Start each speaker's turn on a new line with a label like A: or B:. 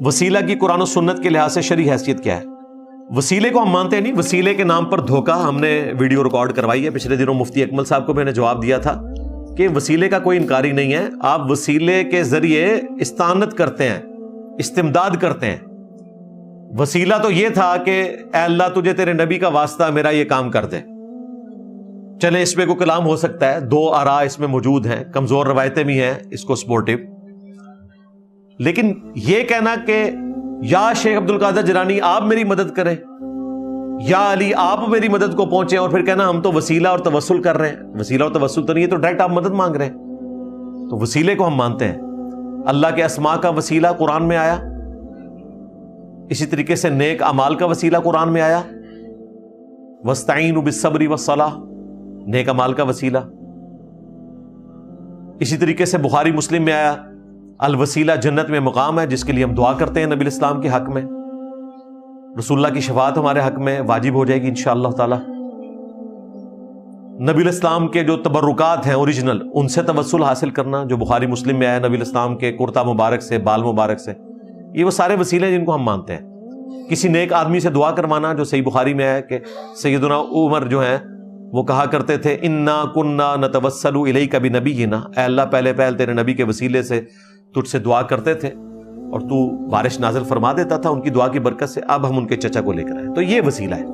A: وسیلہ کی قرآن و سنت کے لحاظ سے شرعی حیثیت کیا ہے؟ وسیلے کو ہم مانتے ہیں نہیں، وسیلے کے نام پر دھوکہ، ہم نے ویڈیو ریکارڈ کروائی ہے، پچھلے دنوں مفتی اکمل صاحب کو میں نے جواب دیا تھا کہ وسیلے کا کوئی انکاری نہیں ہے، آپ وسیلے کے ذریعے استعانت کرتے ہیں، استمداد کرتے ہیں۔ وسیلہ تو یہ تھا کہ اے اللہ تجھے تیرے نبی کا واسطہ میرا یہ کام کر دے۔ چلیں اس میں کوئی کلام ہو سکتا ہے، دو آراء اس میں موجود ہیں، کمزور روایتیں بھی ہیں اس کو سپورٹیو، لیکن یہ کہنا کہ یا شیخ عبد القادر جیلانی آپ میری مدد کریں، یا علی آپ میری مدد کو پہنچیں، اور پھر کہنا ہم تو وسیلہ اور توسل کر رہے ہیں۔ وسیلہ اور توسل تو نہیں، یہ تو ڈائریکٹ آپ مدد مانگ رہے ہیں۔ تو وسیلے کو ہم مانتے ہیں، اللہ کے اسماء کا وسیلہ قرآن میں آیا، اسی طریقے سے نیک اعمال کا وسیلہ قرآن میں آیا، وَاسْتَعِینُوا بِالصَّبْرِ وَالصَّلَاةِ، نیک اعمال کا وسیلہ۔ اسی طریقے سے بخاری مسلم میں آیا الوسیلہ جنت میں مقام ہے، جس کے لیے ہم دعا کرتے ہیں نبی الاسلام کے حق میں، رسول اللہ کی شفاعت ہمارے حق میں واجب ہو جائے گی انشاءاللہ تعالی۔ نبی الاسلام کے جو تبرکات ہیں اوریجنل، ان سے توسل حاصل کرنا، جو بخاری مسلم میں آیا نبی الاسلام کے کرتا مبارک سے، بال مبارک سے، یہ وہ سارے وسیلے ہیں جن کو ہم مانتے ہیں۔ کسی نیک آدمی سے دعا کروانا، جو صحیح بخاری میں آیا کہ سیدنا عمر جو ہیں وہ کہا کرتے تھے انا کننا نتوسل الیک بنبینا، اے اللہ پہلے تیرے نبی کے وسیلے سے تجھ سے دعا کرتے تھے اور تو بارش نازل فرما دیتا تھا ان کی دعا کی برکت سے، اب ہم ان کے چچا کو لے کر آئے۔ تو یہ وسیلہ ہے۔